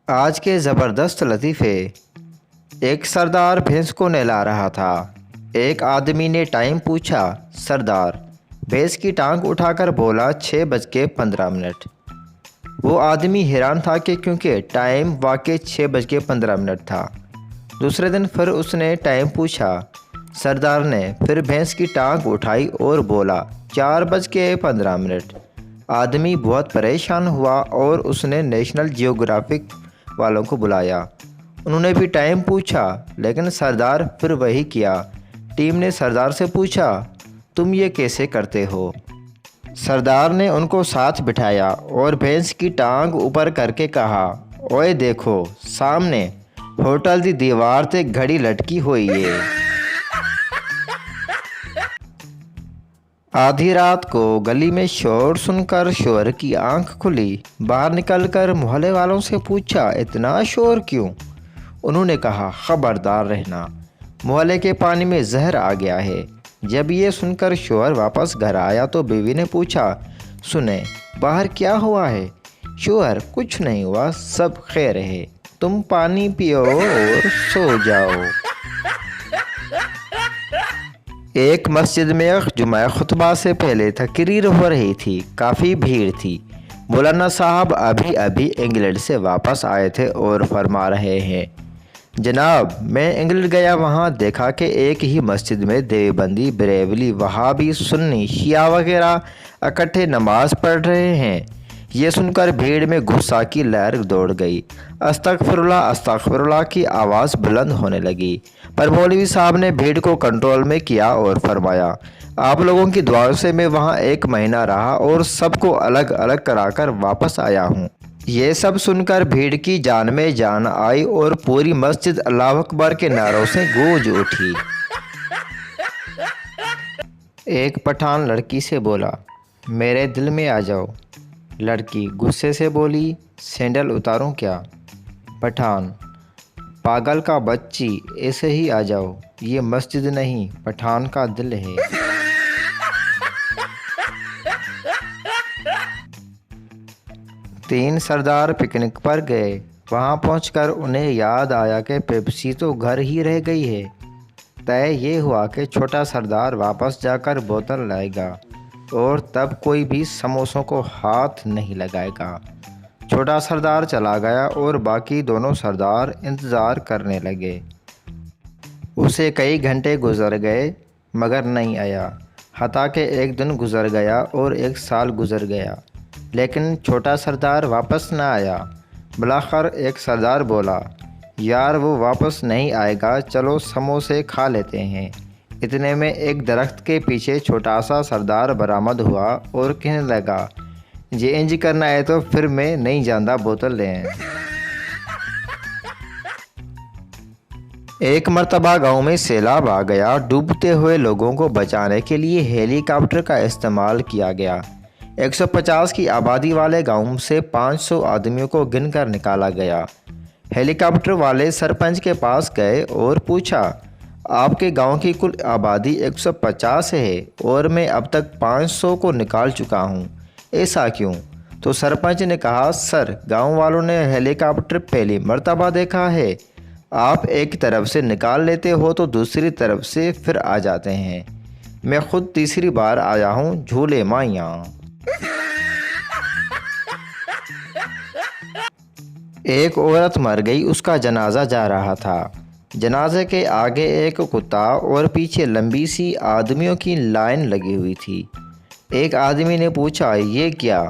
آج کے زبردست لطیفے۔ ایک سردار بھینس کو نہلا رہا تھا۔ ایک آدمی نے ٹائم پوچھا۔ سردار بھینس کی ٹانگ اٹھا کر بولا 6:15۔ وہ آدمی حیران تھا کہ کیونکہ ٹائم واقعی 6:15 تھا۔ دوسرے دن پھر اس نے ٹائم پوچھا۔ سردار نے پھر بھینس کی ٹانگ اٹھائی اور بولا 4:15۔ آدمی بہت پریشان ہوا اور اس نے نیشنل جیوگرافک والوں کو بلایا۔ انہوں نے بھی ٹائم پوچھا لیکن سردار پھر وہی کیا۔ ٹیم نے سردار سے پوچھا تم یہ کیسے کرتے ہو؟ سردار نے ان کو ساتھ بٹھایا اور بھینس کی ٹانگ اوپر کر کے کہا اوئے دیکھو سامنے ہوٹل دی دیوار تے گھڑی لٹکی ہوئی ہے۔ آدھی رات کو گلی میں شور سن کر شوہر کی آنکھ کھلی۔ باہر نکل کر محلے والوں سے پوچھا اتنا شور کیوں؟ انہوں نے کہا خبردار رہنا، محلے کے پانی میں زہر آ گیا ہے۔ جب یہ سن کر شوہر واپس گھر آیا تو بیوی نے پوچھا سنیں باہر کیا ہوا ہے؟ شوہر کچھ نہیں ہوا، سب خیر ہے، تم پانی پیو اور سو جاؤ۔ ایک مسجد میں جمعہ خطبہ سے پہلے تقریر ہو رہی تھی۔ کافی بھیڑ تھی۔ مولانا صاحب ابھی انگلینڈ سے واپس آئے تھے اور فرما رہے ہیں جناب میں انگلینڈ گیا، وہاں دیکھا کہ ایک ہی مسجد میں دیوبندی، بریلوی، وہابی، سنی، شیعہ وغیرہ اکٹھے نماز پڑھ رہے ہیں۔ یہ سن کر بھیڑ میں غصہ کی لہر دوڑ گئی۔ استغفر اللہ استغفر اللہ کی آواز بلند ہونے لگی، پر مولوی صاحب نے بھیڑ کو کنٹرول میں کیا اور فرمایا آپ لوگوں کی دعاؤں سے میں وہاں 1 مہینہ رہا اور سب کو الگ الگ کرا کر واپس آیا ہوں۔ یہ سب سن کر بھیڑ کی جان میں جان آئی اور پوری مسجد اللہ اکبر کے نعروں سے گونج اٹھی۔ ایک پٹھان لڑکی سے بولا میرے دل میں آ جاؤ۔ لڑکی غصے سے بولی سینڈل اتاروں کیا؟ پٹھان پاگل کا بچی ایسے ہی آ جاؤ، یہ مسجد نہیں پٹھان کا دل ہے۔ تین سردار پکنک پر گئے۔ وہاں پہنچ کر انہیں یاد آیا کہ پیپسی تو گھر ہی رہ گئی ہے۔ طے یہ ہوا کہ چھوٹا سردار واپس جا کر بوتل لائے گا اور تب کوئی بھی سموسوں کو ہاتھ نہیں لگائے گا۔ چھوٹا سردار چلا گیا اور باقی دونوں سردار انتظار کرنے لگے۔ اسے کئی گھنٹے گزر گئے مگر نہیں آیا، حتیٰ کہ ایک دن گزر گیا اور 1 سال گزر گیا لیکن چھوٹا سردار واپس نہ آیا۔ بالآخر ایک سردار بولا یار وہ واپس نہیں آئے گا، چلو سموسے کھا لیتے ہیں۔ اتنے میں ایک درخت کے پیچھے چھوٹا سا سردار برآمد ہوا اور کہنے لگا جی انج کرنا ہے تو پھر میں نہیں جانتا بوتل لیں۔ ایک مرتبہ گاؤں میں سیلاب آ گیا۔ ڈوبتے ہوئے لوگوں کو بچانے کے لیے ہیلی کاپٹر کا استعمال کیا گیا۔ 150 کی آبادی والے گاؤں سے 500 آدمیوں کو گن کر نکالا گیا۔ ہیلی کاپٹر والے سرپنچ کے پاس گئے اور پوچھا آپ کے گاؤں کی کل آبادی 150 ہے اور میں اب تک 500 کو نکال چکا ہوں، ایسا کیوں؟ تو سرپنچ نے کہا سر گاؤں والوں نے ہیلی کاپٹر پہلی مرتبہ دیکھا ہے، آپ ایک طرف سے نکال لیتے ہو تو دوسری طرف سے پھر آ جاتے ہیں، میں خود تیسری بار آیا ہوں جھولے مائیاں۔ ایک عورت مر گئی، اس کا جنازہ جا رہا تھا۔ جنازے کے آگے ایک کتا اور پیچھے لمبی سی آدمیوں کی لائن لگی ہوئی تھی۔ ایک آدمی نے پوچھا یہ کیا؟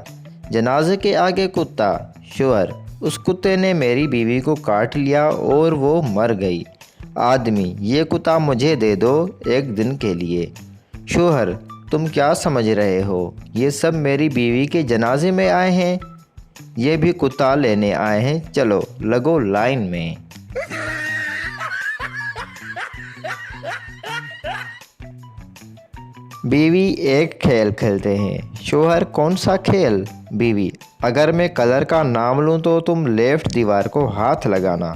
جنازے کے آگے کتا۔ شوہر اس کتے نے میری بیوی کو کاٹ لیا اور وہ مر گئی۔ آدمی یہ کتا مجھے دے دو 1 دن کے لیے۔ شوہر تم کیا سمجھ رہے ہو، یہ سب میری بیوی کے جنازے میں آئے ہیں، یہ بھی کتا لینے آئے ہیں، چلو لگو لائن میں۔ بیوی ایک کھیل کھیلتے ہیں۔ شوہر کون سا کھیل؟ بیوی اگر میں کلر کا نام لوں تو تم لیفٹ دیوار کو ہاتھ لگانا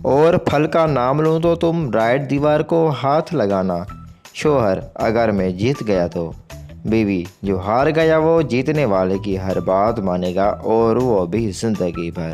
اور پھل کا نام لوں تو تم رائٹ دیوار کو ہاتھ لگانا۔ شوہر اگر میں جیت گیا تو؟ بیوی جو ہار گیا وہ جیتنے والے کی ہر بات مانے گا اور وہ بھی زندگی بھر۔